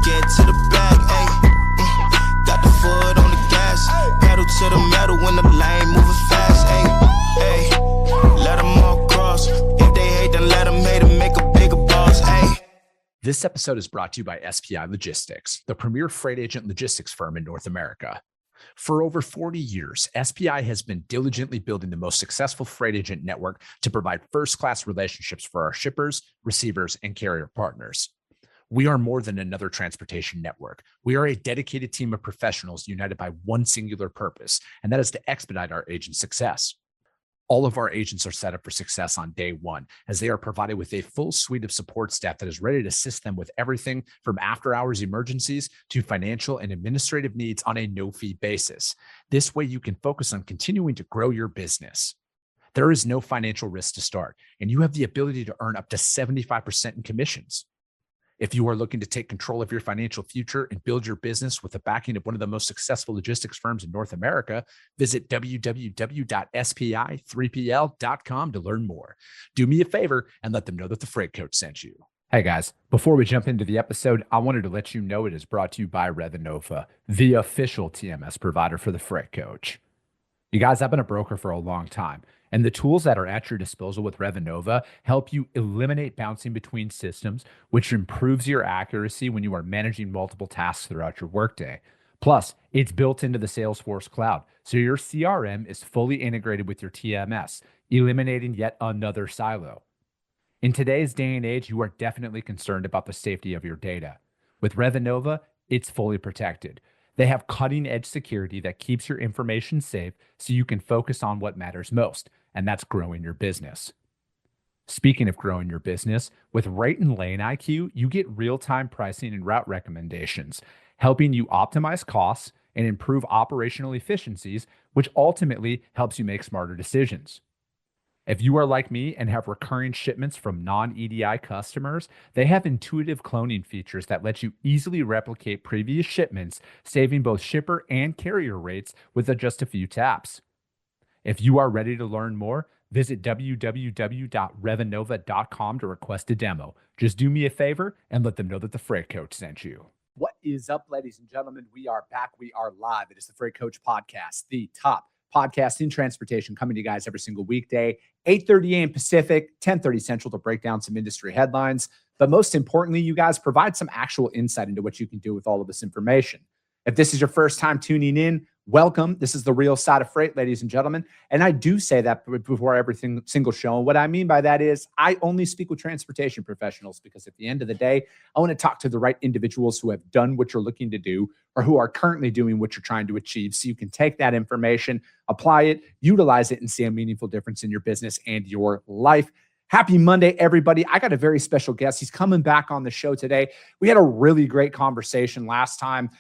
get to the bag, ayy. Got the foot on the gas, pedal to the metal when the lane moving fast, ayy, ayy. Let them all cross. If they hate, then let them hate and make a bigger boss, ayy. This episode is brought to you by SPI Logistics, the premier freight agent logistics firm in North America. For over 40 years, SPI has been diligently building the most successful freight agent network to provide first-class relationships for our shippers, receivers, and carrier partners. We are more than another transportation network. We are a dedicated team of professionals united by one singular purpose, and that is to expedite our agents' success. All of our agents are set up for success on day one, as they are provided with a full suite of support staff that is ready to assist them with everything from after-hours emergencies to financial and administrative needs on a no-fee basis. This way, you can focus on continuing to grow your business. There is no financial risk to start, and you have the ability to earn up to 75% in commissions. If you are looking to take control of your financial future and build your business with the backing of one of the most successful logistics firms in North America, visit www.spi3pl.com to learn more. Do me a favor and let them know that the Freight Coach sent you. Hey guys, before we jump into the episode, I wanted to let you know it is brought to you by Revanova, the official TMS provider for the Freight Coach. You guys, I've been a broker for a long time, and the tools that are at your disposal with Revanova help you eliminate bouncing between systems, which improves your accuracy when you are managing multiple tasks throughout your workday. Plus, it's built into the Salesforce cloud, so your CRM is fully integrated with your TMS, eliminating yet another silo. In today's day and age, you are definitely concerned about the safety of your data. With Revanova, it's fully protected. They have cutting-edge security that keeps your information safe so you can focus on what matters most, and that's growing your business. Speaking of growing your business, with Rate and Lane IQ, you get real-time pricing and route recommendations, helping you optimize costs and improve operational efficiencies, which ultimately helps you make smarter decisions. If you are like me and have recurring shipments from non-EDI customers, they have intuitive cloning features that let you easily replicate previous shipments, saving both shipper and carrier rates with just a few taps. If you are ready to learn more, visit www.revanova.com to request a demo. Just do me a favor and let them know that the Freight Coach sent you. What is up, ladies and gentlemen? We are back. We are live. It is the Freight Coach Podcast, the top podcast in transportation, coming to you guys every single weekday, 8:30 a.m. Pacific, 10:30 Central, to break down some industry headlines. But most importantly, you guys provide some actual insight into what you can do with all of this information. If this is your first time tuning in, welcome. This is the real side of freight, ladies and gentlemen. And I do say that before every single show. And what I mean by that is I only speak with transportation professionals, because at the end of the day, I want to talk to the right individuals who have done what you're looking to do or who are currently doing what you're trying to achieve, so you can take that information, apply it, utilize it, and see a meaningful difference in your business and your life. Happy Monday, everybody. I got a very special guest. He's coming back on the show today. We had a really great conversation last time.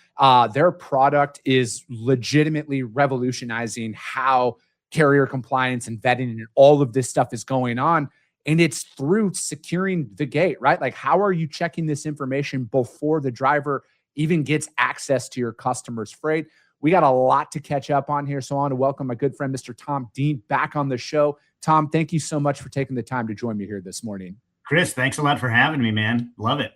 Their product is legitimately revolutionizing how carrier compliance and vetting and all of this stuff is going on. And it's through securing the gate, right? Like, how are you checking this information before the driver even gets access to your customer's freight? We got a lot to catch up on here. So I want to welcome my good friend, Mr. Tom Dean, back on the show. Tom, thank you so much for taking the time to join me here this morning. Chris, thanks a lot for having me, man. Love it.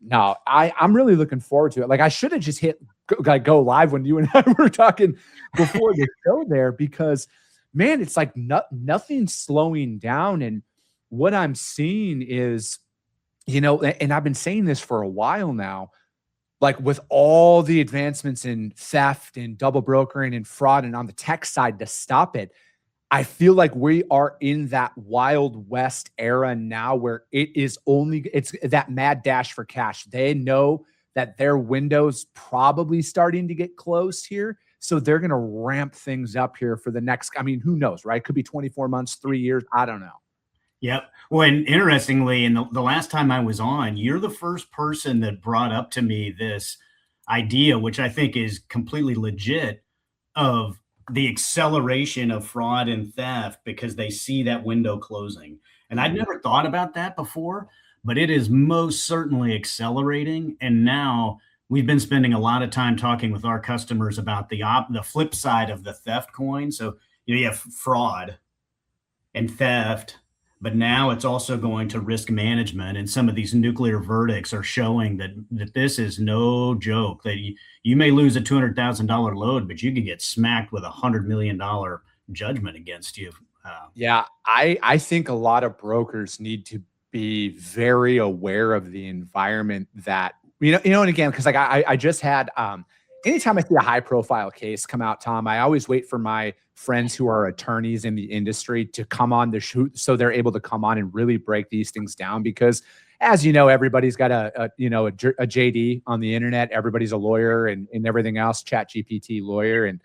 No, I'm really looking forward to it. Like, I should have just hit go live when you and I were talking before the show there, because, man, it's like nothing's slowing down. And what I'm seeing is, and I've been saying this for a while now, like with all the advancements in theft and double brokering and fraud and on the tech side to stop it, I feel like we are in that Wild West era now, where it's that mad dash for cash. They know that their window's probably starting to get close here. So they're going to ramp things up here for the next, who knows, right? Could be 24 months, 3 years. I don't know. Yep. Well, and interestingly, in the last time I was on, you're the first person that brought up to me this idea, which I think is completely legit, of the acceleration of fraud and theft because they see that window closing. And I'd never thought about that before, but it is most certainly accelerating. And now we've been spending a lot of time talking with our customers about the flip side of the theft coin. So you have fraud and theft, but now it's also going to risk management. And some of these nuclear verdicts are showing that this is no joke, that you may lose a $200,000 load, but you could get smacked with $100 million judgment against you. Yeah, I think a lot of brokers need to be very aware of the environment that and again, because like I just had anytime I see a high profile case come out, Tom, I always wait for my friends who are attorneys in the industry to come on the shoot so they're able to come on and really break these things down. Because as you know, everybody's got a JD on the internet, everybody's a lawyer and everything else, chat GPT lawyer. And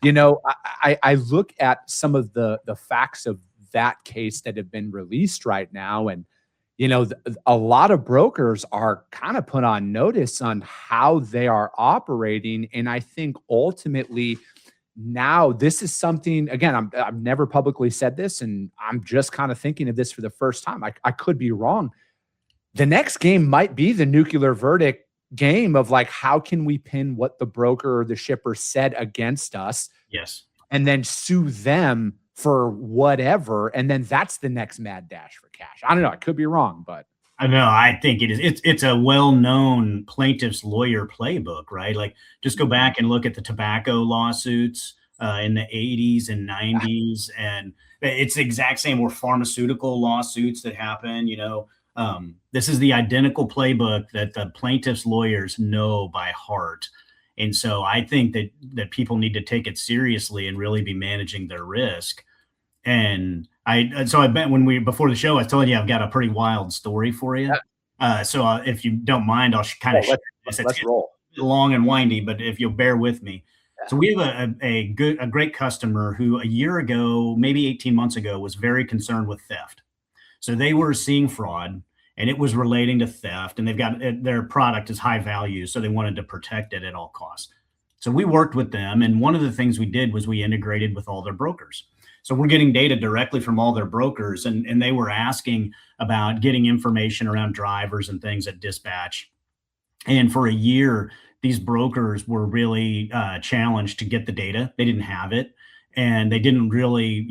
I look at some of the facts of that case that have been released right now, and a lot of brokers are kind of put on notice on how they are operating, and I think ultimately now this is something. Again, I've never publicly said this, and I'm just kind of thinking of this for the first time. I could be wrong. The next game might be the nuclear verdict game of like, how can we pin what the broker or the shipper said against us? Yes. And then sue them for whatever. And then that's the next mad dash for cash. I don't know. I could be wrong, but I know. I think it is. It's a well-known plaintiff's lawyer playbook, right? Like, just go back and look at the tobacco lawsuits in the 80s and 90s, and it's the exact same. Or pharmaceutical lawsuits that happen. This is the identical playbook that the plaintiff's lawyers know by heart. And so I think that people need to take it seriously and really be managing their risk. And I bet before the show, I was telling you I've got a pretty wild story for you. So if you don't mind, I'll kind of share this. Let's roll. Long and windy, but if you'll bear with me. Yeah. So we have a great customer who a year ago, maybe 18 months ago, was very concerned with theft. So they were seeing fraud, and it was relating to theft, and they've got their product is high value, so they wanted to protect it at all costs. So we worked with them, and one of the things we did was we integrated with all their brokers. So we're getting data directly from all their brokers, and they were asking about getting information around drivers and things at dispatch. And for a year, these brokers were really challenged to get the data. They didn't have it, and they didn't really,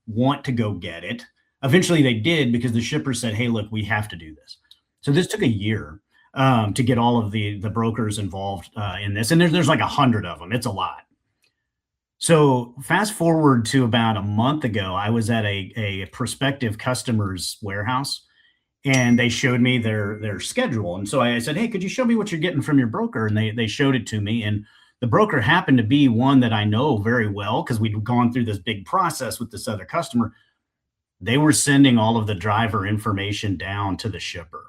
want to go get it. Eventually they did, because the shipper said, hey, look, we have to do this. So this took a year to get all of the brokers involved in this. And there's like 100 of them. It's a lot. So fast forward to about a month ago, I was at a prospective customer's warehouse, and they showed me their schedule. And so I said, hey, could you show me what you're getting from your broker? And they showed it to me. And the broker happened to be one that I know very well, because we'd gone through this big process with this other customer. They were sending all of the driver information down to the shipper.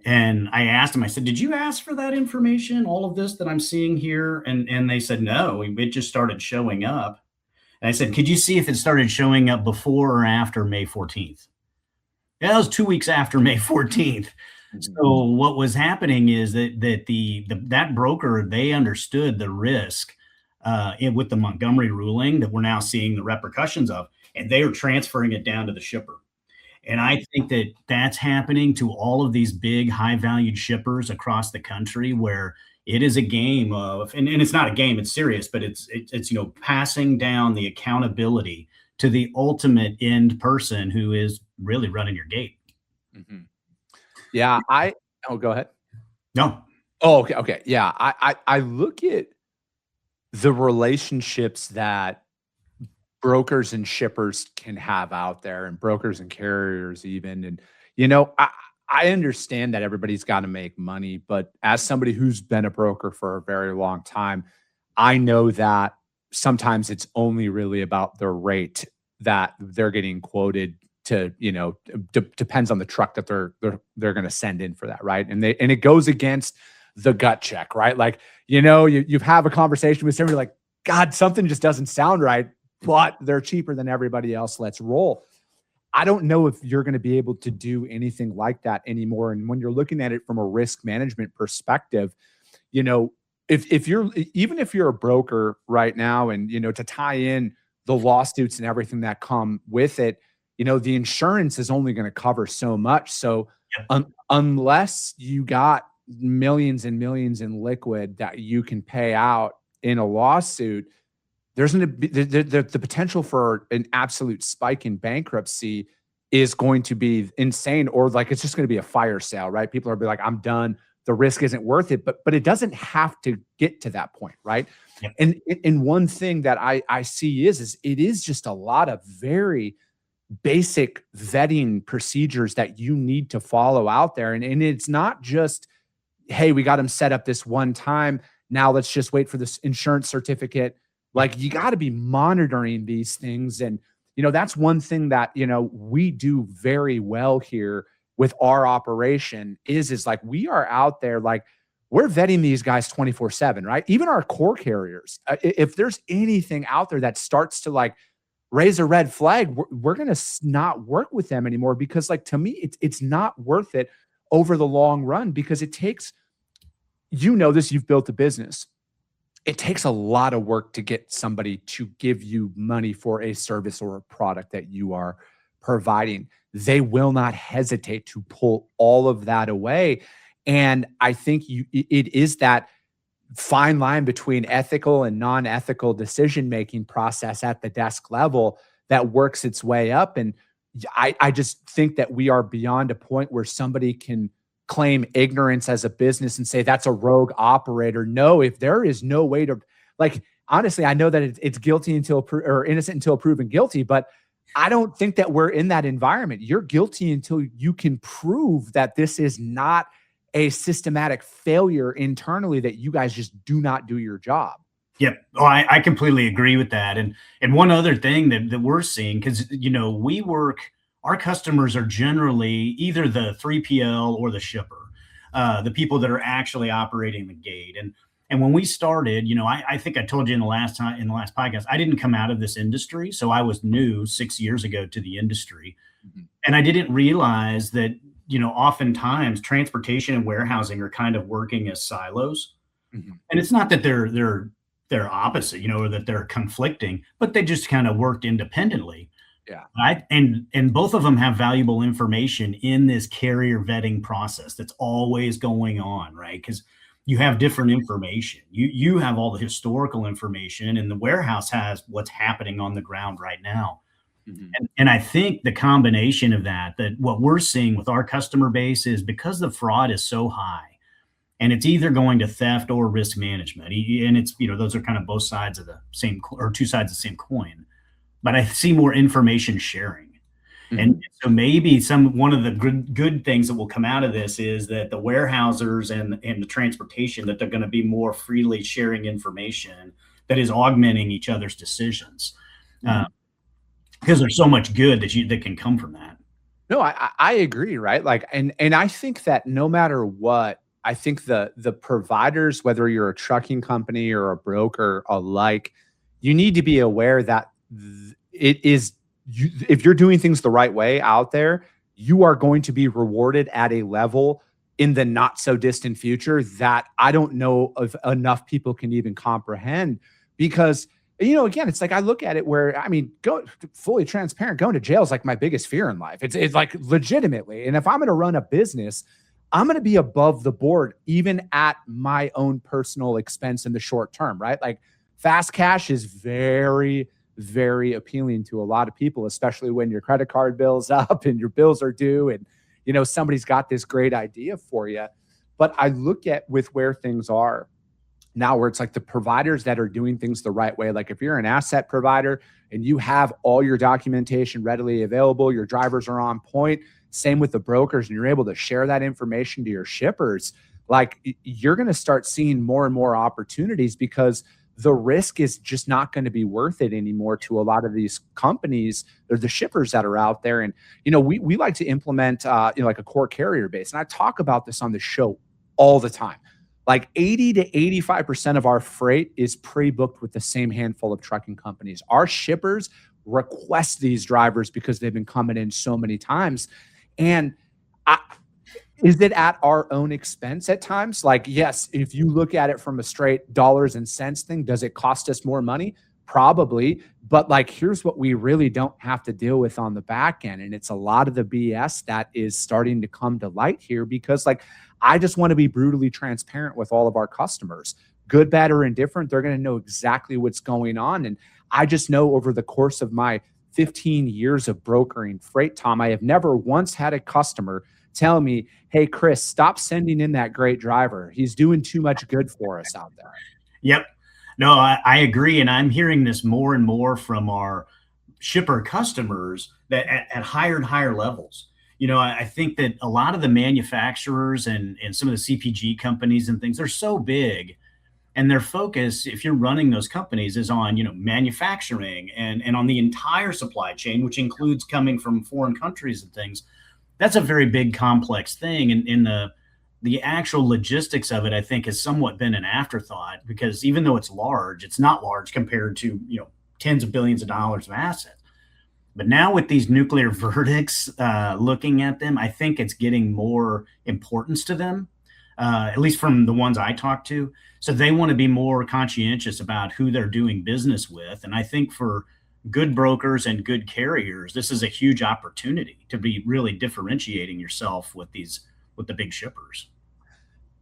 And I asked them, I said, did you ask for that information, all of this that I'm seeing here? And they said, no, it just started showing up. And I said, could you see if it started showing up before or after May 14th? Yeah, that was 2 weeks after May 14th. So what was happening is that broker, they understood the risk with the Montgomery ruling that we're now seeing the repercussions of, and they are transferring it down to the shipper. And I think that that's happening to all of these big, high-valued shippers across the country, where it is a game of, and it's not a game, it's serious, but it's passing down the accountability to the ultimate end person who is really running your gate. Mm-hmm. Yeah, go ahead. No. Oh, okay. Yeah, I look at the relationships that brokers and shippers can have out there, and brokers and carriers even. And, I understand that everybody's got to make money, but as somebody who's been a broker for a very long time, I know that sometimes it's only really about the rate that they're getting quoted to, depends on the truck that they're going to send in for that. Right. And it goes against the gut check, right? Like, you have a conversation with somebody like, God, something just doesn't sound right, but they're cheaper than everybody else. Let's roll. I don't know if you're going to be able to do anything like that anymore. And when you're looking at it from a risk management perspective, if you're a broker right now, and, to tie in the lawsuits and everything that come with it, the insurance is only going to cover so much. So unless you got millions and millions in liquid that you can pay out in a lawsuit, there's going to be the potential for an absolute spike in bankruptcy is going to be insane, or like it's just going to be a fire sale, right? People are be like, I'm done. The risk isn't worth it, but it doesn't have to get to that point, right? Yep. And one thing that I see is it is just a lot of very basic vetting procedures that you need to follow out there. And it's not just, hey, we got them set up this one time. Now let's just wait for this insurance certificate. Like, you got to be monitoring these things. And, that's one thing that, we do very well here with our operation is like, we are out there, like, we're vetting these guys 24/7, right? Even our core carriers, if there's anything out there that starts to like raise a red flag, we're going to not work with them anymore, because like, to me, it's not worth it over the long run, because it takes, this, you've built a business. It takes a lot of work to get somebody to give you money for a service or a product that you are providing. They will not hesitate to pull all of that away. And I think it is that fine line between ethical and non-ethical decision-making process at the desk level that works its way up. And I just think that we are beyond a point where somebody can claim ignorance as a business and say that's a rogue operator. No, if there is no way to, like, honestly, I know that it's guilty or innocent until proven guilty, but I don't think that we're in that environment. You're guilty until you can prove that this is not a systematic failure internally, that you guys just do not do your job. Yep. Oh, I completely agree with that. And one other thing that we're seeing, because, our customers are generally either the 3PL or the shipper, the people that are actually operating the gate. And when we started, I think I told you in the last podcast, I didn't come out of this industry. So I was new 6 years ago to the industry. Mm-hmm. And I didn't realize that, oftentimes transportation and warehousing are kind of working as silos. Mm-hmm. And it's not that they're opposite, or that they're conflicting, but they just kind of worked independently. Yeah. And both of them have valuable information in this carrier vetting process that's always going on, right? Because you have different information. You have all the historical information, and the warehouse has what's happening on the ground right now. Mm-hmm. And I think the combination of that what we're seeing with our customer base is, because the fraud is so high, and it's either going to theft or risk management. And it's, those are kind of both sides of the same, or two sides of the same coin. But I see more information sharing. Mm-hmm. And so maybe one of the good things that will come out of this is that the warehousers and the transportation, that they're going to be more freely sharing information that is augmenting each other's decisions. Mm-hmm. Because there's so much good that can come from that. No, I agree, right? Like, and I think that no matter what, I think the providers, whether you're a trucking company or a broker alike, you need to be aware that it is, if you're doing things the right way out there, you are going to be rewarded at a level in the not so distant future that I don't know if enough people can even comprehend. Because, again, it's like, I look at it where, go fully transparent, going to jail is like my biggest fear in life. It's like, legitimately. And if I'm going to run a business, I'm going to be above the board, even at my own personal expense in the short term, right? Like, fast cash is very, very appealing to a lot of people, especially when your credit card bill's up and your bills are due, and, somebody's got this great idea for you. But I look at with where things are now, where it's like the providers that are doing things the right way. Like, if you're an asset provider and you have all your documentation readily available, your drivers are on point, same with the brokers, and you're able to share that information to your shippers, like, you're going to start seeing more and more opportunities, because the risk is just not going to be worth it anymore to a lot of these companies or the shippers that are out there. And, we like to implement, like a core carrier base. And I talk about this on the show all the time. Like 80 to 85% of our freight is pre-booked with the same handful of trucking companies. Our shippers request these drivers because they've been coming in so many times. And is it at our own expense at times? Like, yes, if you look at it from a straight dollars and cents thing, does it cost us more money? Probably. But like, here's what we really don't have to deal with on the back end. And it's a lot of the BS that is starting to come to light here, because like, I just want to be brutally transparent with all of our customers, good, bad, or indifferent. They're going to know exactly what's going on. And I just know over the course of my 15 years of brokering freight, Tom, I have never once had a customer tell me, hey, Chris, stop sending in that great driver. He's doing too much good for us out there. Yep. No, I agree. And I'm hearing this more and more from our shipper customers that at higher and higher levels. I think that a lot of the manufacturers and some of the CPG companies and things, they're so big, and their focus, if you're running those companies, is on, manufacturing and on the entire supply chain, which includes coming from foreign countries and things. That's a very big, complex thing. And in the actual logistics of it, I think, has somewhat been an afterthought, because even though it's large, it's not large compared to, tens of billions of dollars of assets. But now with these nuclear verdicts, looking at them, I think it's getting more importance to them, at least from the ones I talk to. So they want to be more conscientious about who they're doing business with. And I think for good brokers and good carriers, this is a huge opportunity to be really differentiating yourself with the big shippers.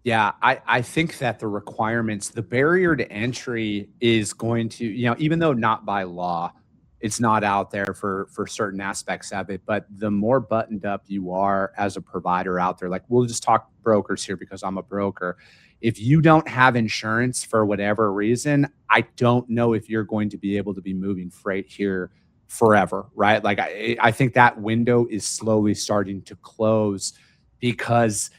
Yeah, I think that the requirements, the barrier to entry is going to, even though not by law, it's not out there for certain aspects of it, but the more buttoned up you are as a provider out there, like we'll just talk brokers here because I'm a broker. If you don't have insurance for whatever reason, I don't know if you're going to be able to be moving freight here forever, right? Like I think that window is slowly starting to close because,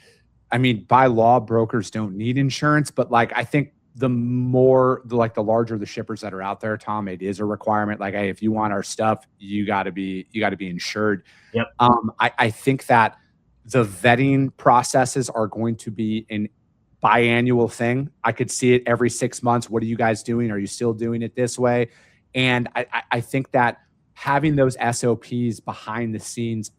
I mean, by law, brokers don't need insurance, but like I think the larger the shippers that are out there, Tom, it is a requirement. Like, hey, if you want our stuff, you got to be insured. Yep. I think that the vetting processes are going to be an biannual thing. I could see it every 6 months. What are you guys doing? Are you still doing it this way? And I think that having those SOPs behind the scenes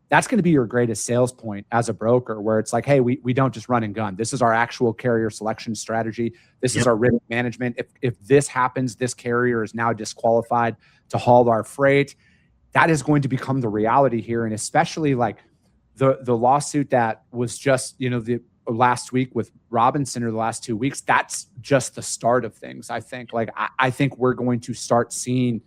that's going to be your greatest sales point as a broker, where it's like, hey, we don't just run and gun. This is our actual carrier selection strategy. This is our risk management. If this happens, this carrier is now disqualified to haul our freight. That is going to become the reality here. And especially like the lawsuit that was just, the last week with Robinson, or the last 2 weeks, that's just the start of things. I think I think we're going to start seeing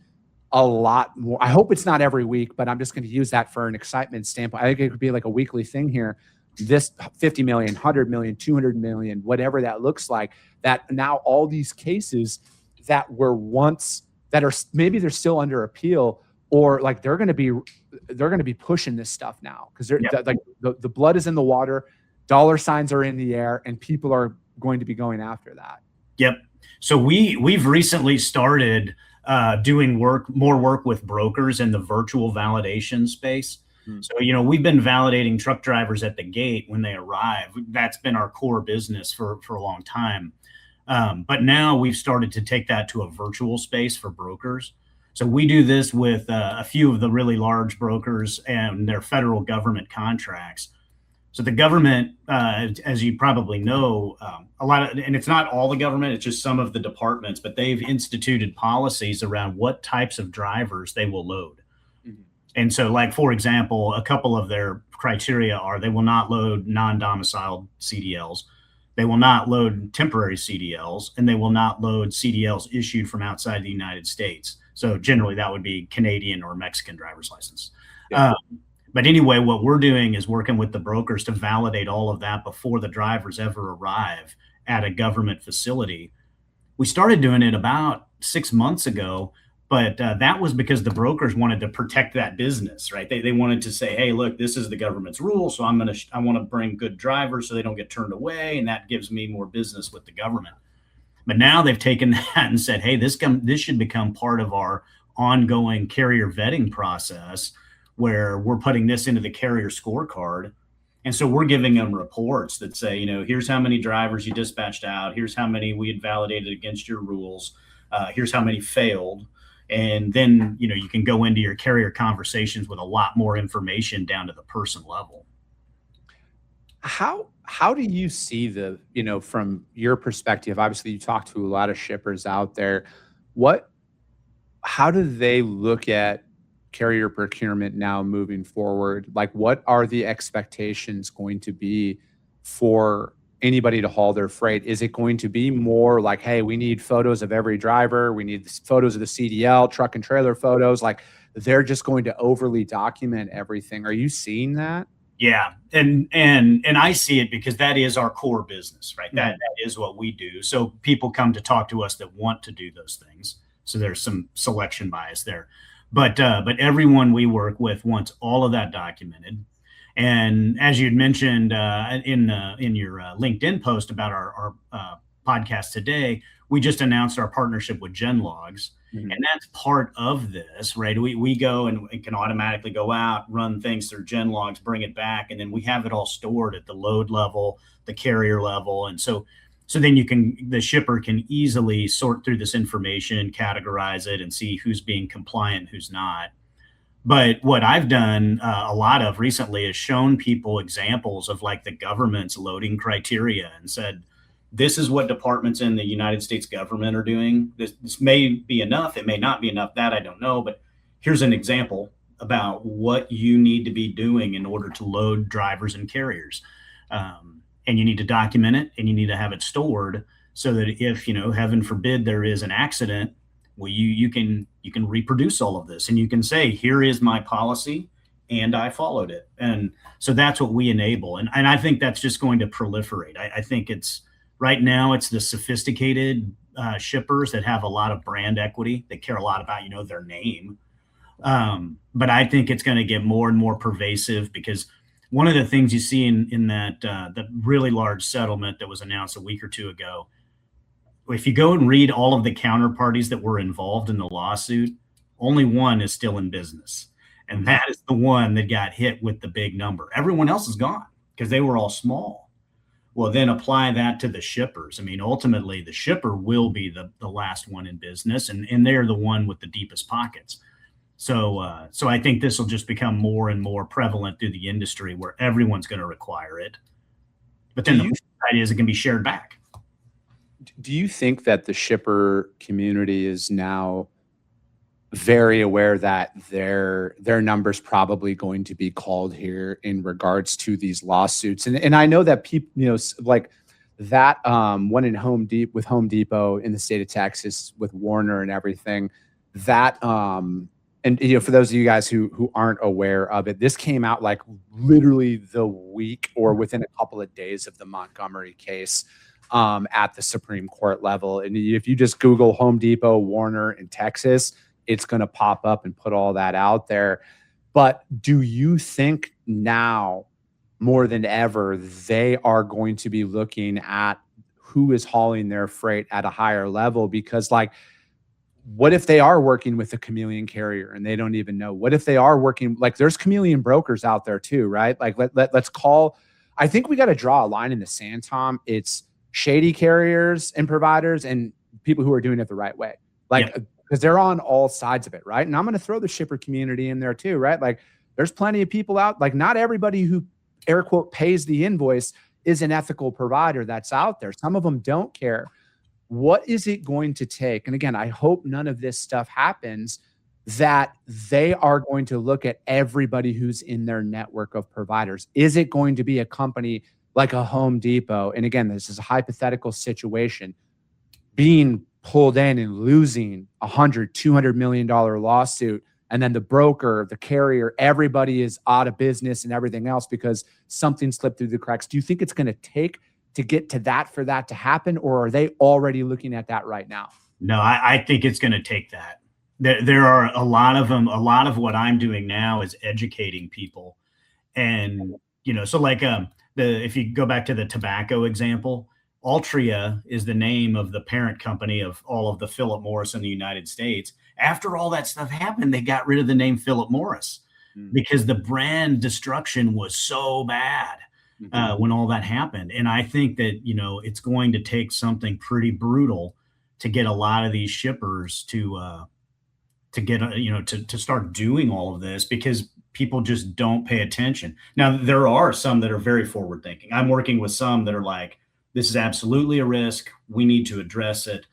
a lot more. I hope it's not every week, but I'm just going to use that for an excitement standpoint. I think it could be like a weekly thing here. This 50 million, 100 million, 200 million, whatever that looks like, that now all these cases that were once, that are maybe they're still under appeal, or like they're going to be pushing this stuff now because like the blood is in the water, dollar signs are in the air, and people are going to be going after that. Yep. So we've recently started doing more work with brokers in the virtual validation space. So, we've been validating truck drivers at the gate when they arrive. That's been our core business for a long time. But now we've started to take that to a virtual space for brokers. So we do this with a few of the really large brokers and their federal government contracts. So the government, as you probably know, and it's not all the government, it's just some of the departments, but they've instituted policies around what types of drivers they will load. Mm-hmm. And so, like, for example, a couple of their criteria are they will not load non-domiciled CDLs, they will not load temporary CDLs, and they will not load CDLs issued from outside the United States. So generally that would be Canadian or Mexican driver's license. Yeah. But anyway, what we're doing is working with the brokers to validate all of that before the drivers ever arrive at a government facility. We started doing it about 6 months ago, but that was because the brokers wanted to protect that business, right? They wanted to say, hey, look, this is the government's rule, so I want to bring good drivers so they don't get turned away, and that gives me more business with the government. But now they've taken that and said, hey, this should become part of our ongoing carrier vetting process, where we're putting this into the carrier scorecard. And so we're giving them reports that say, here's how many drivers you dispatched out. Here's how many we had validated against your rules. Here's how many failed. And then, you can go into your carrier conversations with a lot more information down to the person level. How do you see from your perspective? Obviously, you talk to a lot of shippers out there. How do they look at carrier procurement now moving forward? Like, what are the expectations going to be for anybody to haul their freight? Is it going to be more like, hey, we need photos of every driver, we need photos of the CDL, truck and trailer photos, like they're just going to overly document everything? Are you seeing that? Yeah. And I see it because that is our core business, right? That is what we do. So people come to talk to us that want to do those things. So there's some selection bias there, but everyone we work with wants all of that documented. And as you'd mentioned in your LinkedIn post about our podcast today, we just announced our partnership with GenLogs. And that's part of this, right? We go and it can automatically go out, run things through GenLogs, bring it back, and then we have it all stored at the load level, the carrier level. And so then the shipper can easily sort through this information, categorize it, and see who's being compliant, who's not. But what I've done a lot of recently is shown people examples of like the government's loading criteria and said, this is what departments in the United States government are doing. This may be enough. It may not be enough. That I don't know. But here's an example about what you need to be doing in order to load drivers and carriers. And you need to document it, and you need to have it stored so that if, heaven forbid, there is an accident, well, you can reproduce all of this, and you can say, here is my policy and I followed it. And so that's what we enable. And I think that's just going to proliferate. I think right now it's the sophisticated shippers that have a lot of brand equity. They care a lot about, their name. But I think it's going to get more and more pervasive, because one of the things you see in that the really large settlement that was announced a week or two ago, if you go and read all of the counterparties that were involved in the lawsuit, only one is still in business. And that is the one that got hit with the big number. Everyone else is gone because they were all small. Well, then apply that to the shippers. I mean, ultimately, the shipper will be the last one in business, and they're the one with the deepest pockets. So I think this will just become more and more prevalent through the industry, where everyone's going to require it. But then the idea is it can be shared back. Do you think that the shipper community is now very aware that their number's probably going to be called here in regards to these lawsuits? And I know that people, like that one in Home Depot in the state of Texas with Warner and everything, that and for those of you guys who aren't aware of it, this came out like literally the week or within a couple of days of the Montgomery case at the Supreme Court level. And if you just Google Home Depot, Warner in Texas, it's going to pop up and put all that out there. But do you think now more than ever, they are going to be looking at who is hauling their freight at a higher level? Because what if they are working with a chameleon carrier and they don't even know? What if they are working, there's chameleon brokers out there too, right? Let's call, I think we got to draw a line in the sand, Tom. It's shady carriers and providers and people who are doing it the right way. Because they're on all sides of it, right? And I'm going to throw the shipper community in there too, right? There's plenty of people out, not everybody who air quote pays the invoice is an ethical provider that's out there. Some of them don't care. What is it going to take? And again, I hope none of this stuff happens, that they are going to look at everybody who's in their network of providers. Is it going to be a company like a Home Depot? And again, this is a hypothetical situation, being pulled in and losing $100-200 million lawsuit, and then the broker, the carrier, everybody is out of business and everything else because something slipped through the cracks. Do you think it's going to take to get to that for that to happen, or are they already looking at that right now? No, I think it's going to take that. There are a lot of them. A lot of what I'm doing now is educating people, and so if you go back to the tobacco example, Altria is the name of the parent company of all of the Philip Morris in the United States. After all that stuff happened, they got rid of the name Philip Morris because the brand destruction was so bad when all that happened. And I think that, it's going to take something pretty brutal to get a lot of these shippers to get, to start doing all of this, because people just don't pay attention. Now, there are some that are very forward thinking. I'm working with some that are like, this is absolutely a risk. We need to address it.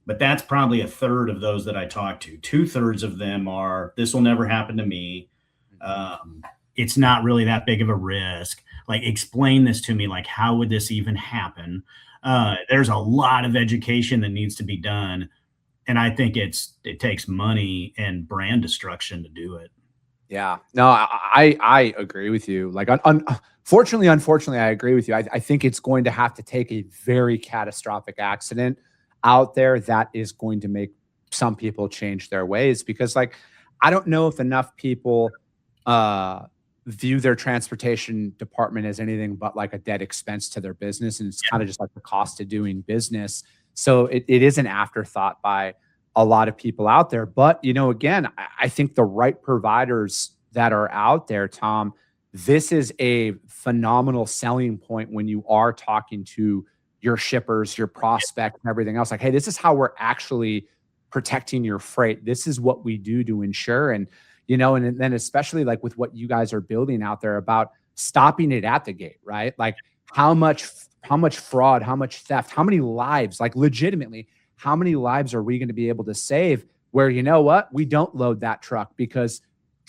But that's probably a third of those that I talk to. 2/3 of them are, this will never happen to me. It's not really that big of a risk. like, explain this to me. Like, how would this even happen? There's a lot of education that needs to be done. And I think it takes money and brand destruction to do it. Yeah, no, I agree with you. Like, unfortunately, I agree with you. I think it's going to have to take a very catastrophic accident out there that is going to make some people change their ways, because, like, I don't know if enough people view their transportation department as anything but like a dead expense to their business, and it's kind of just like the cost of doing business. So it is an afterthought by a lot of people out there. But, again, I think the right providers that are out there, Tom, this is a phenomenal selling point when you are talking to your shippers, your prospect, and everything else. Like, hey, this is how we're actually protecting your freight. This is what we do to ensure. And, and then especially like with what you guys are building out there about stopping it at the gate, right? Like, how much fraud, how much theft, how many lives, like, legitimately, how many lives are we going to be able to save where, we don't load that truck because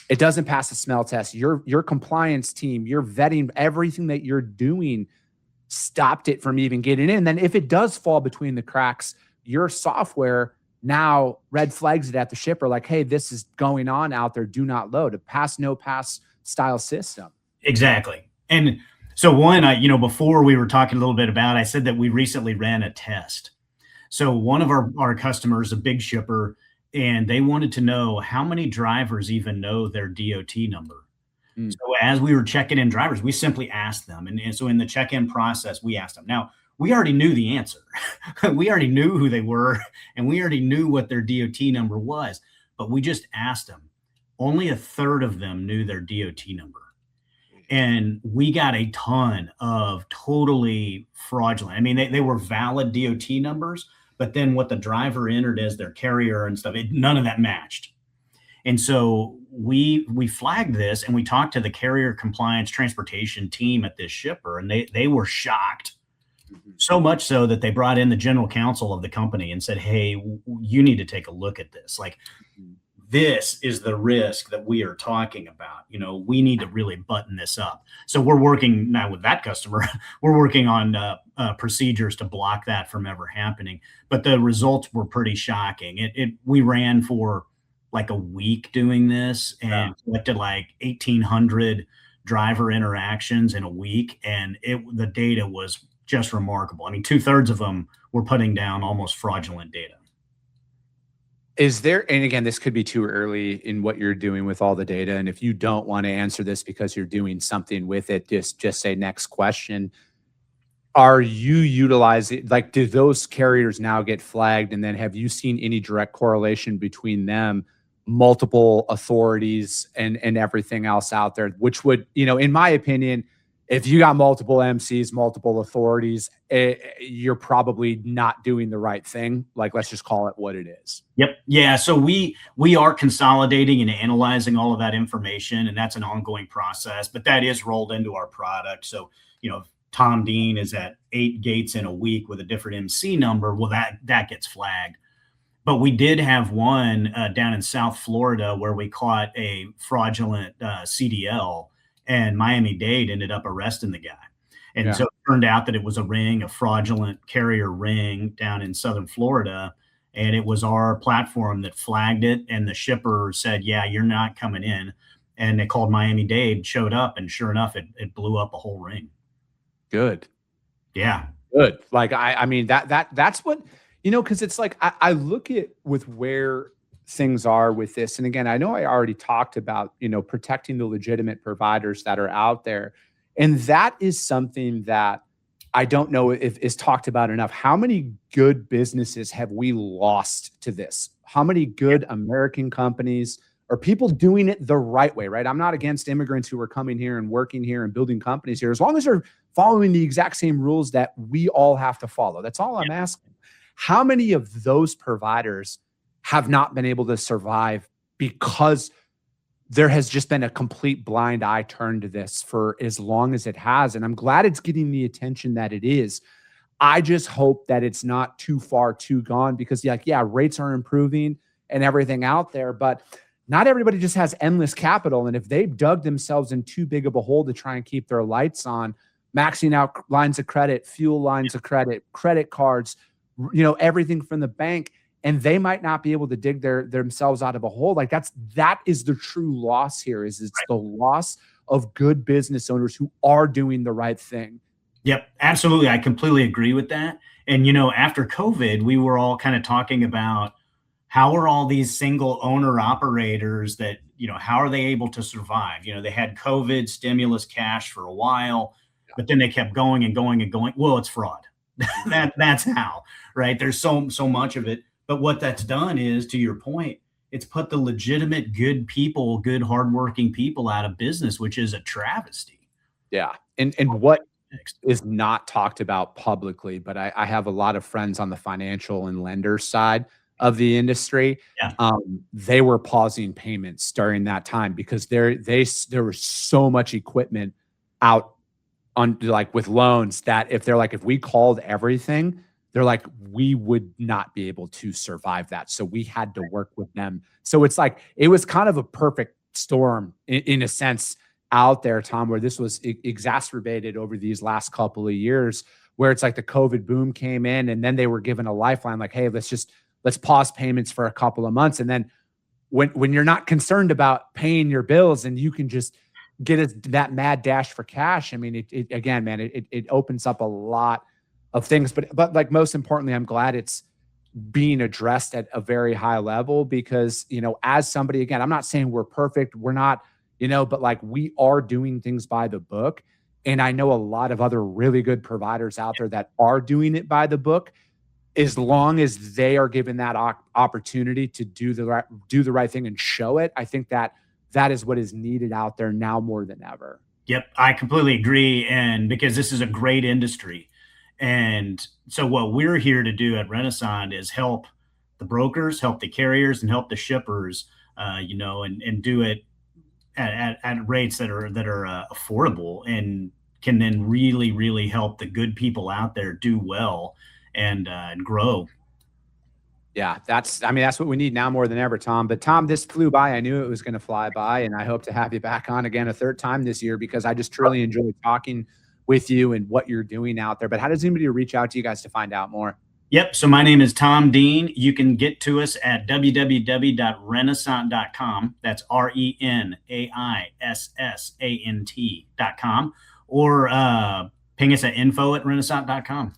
it doesn't pass the smell test. Your compliance team, your vetting, everything that you're doing stopped it from even getting in. And then if it does fall between the cracks, your software now red flags it at the shipper, like, hey, this is going on out there. Do not load. A pass, no pass style system. Exactly. And so before we were talking a little bit about, I said that we recently ran a test. So one of our customers, a big shipper, and they wanted to know how many drivers even know their DOT number. So as we were checking in drivers, we simply asked them. And so in the check-in process, we asked them. Now, we already knew the answer. We already knew who they were, and we already knew what their DOT number was. But we just asked them. Only a third of them knew their DOT number. And we got a ton of totally fraudulent. I mean, they were valid DOT numbers, but then what the driver entered as their carrier and stuff, none of that matched. And so we flagged this, and we talked to the carrier compliance transportation team at this shipper, and they were shocked. So much so that they brought in the general counsel of the company and said, hey, you need to take a look at this. Like, this is the risk that we are talking about. We need to really button this up. So we're working now with that customer. We're working on procedures to block that from ever happening. But the results were pretty shocking. We ran for like a week doing this and collected like 1,800 driver interactions in a week. And the data was just remarkable. I mean, 2/3 of them were putting down almost fraudulent data. Is there, and again, this could be too early in what you're doing with all the data, and if you don't want to answer this because you're doing something with it, just say next question. Are you utilizing, like, do those carriers now get flagged? And then have you seen any direct correlation between them, multiple authorities, and everything else out there, which would, in my opinion, if you got multiple MCs, multiple authorities, you're probably not doing the right thing. Like, let's just call it what it is. Yep. Yeah. So we are consolidating and analyzing all of that information, and that's an ongoing process, but that is rolled into our product. So, Tom Dean is at 8 gates in a week with a different MC number. Well, that gets flagged. But we did have one down in South Florida where we caught a fraudulent CDL, and Miami-Dade ended up arresting the guy. And so it turned out that it was a fraudulent carrier ring down in Southern Florida. And it was our platform that flagged it. And the shipper said, yeah, you're not coming in. And they called Miami-Dade, showed up, and sure enough, it blew up a whole ring. Good. Yeah. Good. Like, I mean, that's what, because it's like, I look at with where things are with this. And again, I know I already talked about, protecting the legitimate providers that are out there. And that is something that I don't know if is talked about enough. How many good businesses have we lost to this? How many good American companies or people doing it the right way, right? I'm not against immigrants who are coming here and working here and building companies here, as long as they're following the exact same rules that we all have to follow. That's all I'm asking. How many of those providers have not been able to survive because there has just been a complete blind eye turned to this for as long as it has? And I'm glad it's getting the attention that it is. I just hope that it's not too far too gone, because rates are improving and everything out there, but not everybody just has endless capital. And if they've dug themselves in too big of a hole to try and keep their lights on, maxing out lines of credit, fuel lines of credit, credit cards, everything from the bank, and they might not be able to dig themselves out of a hole. Like that is the true loss here. It's the loss of good business owners who are doing the right thing. Yep, absolutely. I completely agree with that. And, after COVID, we were all kind of talking about how are all these single owner operators that, how are they able to survive? They had COVID stimulus cash for a while, but then they kept going and going and going. Well, it's fraud. That's how, right? There's so much of it. But what that's done is, to your point, it's put the legitimate good people, good hardworking people out of business, which is a travesty. Yeah. And what is not talked about publicly, but I have a lot of friends on the financial and lender side of the industry. Yeah. They were pausing payments during that time because there was so much equipment out on with loans that if we called everything, they're like, we would not be able to survive that. So we had to work with them. So it was kind of a perfect storm in a sense out there, Tom, where this was exacerbated over these last couple of years, where it's like the COVID boom came in and then they were given a lifeline, like, hey, let's pause payments for a couple of months. And then when you're not concerned about paying your bills and you can just get that mad dash for cash. I mean, it opens up a lot of things, but like most importantly, I'm glad it's being addressed at a very high level because, as somebody, again, I'm not saying we're perfect. We're not, but we are doing things by the book. And I know a lot of other really good providers out there that are doing it by the book, as long as they are given that opportunity to do the right thing and show it. I think that is what is needed out there now more than ever. Yep. I completely agree. And because this is a great industry. And so what we're here to do at Renaissant is help the brokers, help the carriers, and help the shippers, and do it at rates that are affordable and can then really, really help the good people out there do well and grow. Yeah, that's what we need now more than ever, Tom. But Tom, this flew by. I knew it was going to fly by, and I hope to have you back on again a third time this year because I just truly enjoy talking with you and what you're doing out there. But how does anybody reach out to you guys to find out more? Yep. So my name is Tom Dean. You can get to us at www.renaissant.com. That's RENAISSANT.com, or ping us at info@renaissant.com.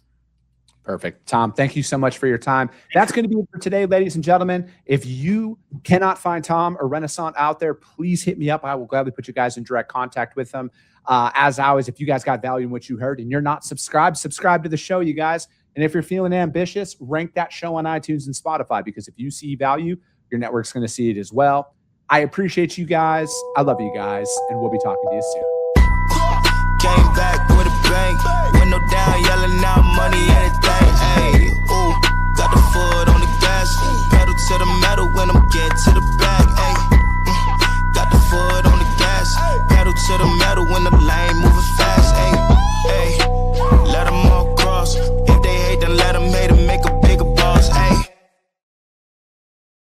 Perfect. Tom, thank you so much for your time. That's going to be it for today, ladies and gentlemen. If you cannot find Tom or Renaissant out there, please hit me up. I will gladly put you guys in direct contact with them. As always, if you guys got value in what you heard and you're not subscribed, subscribe to the show, you guys. And if you're feeling ambitious, rank that show on iTunes and Spotify, because if you see value, your network's going to see it as well. I appreciate you guys. I love you guys, and we'll be talking to you soon.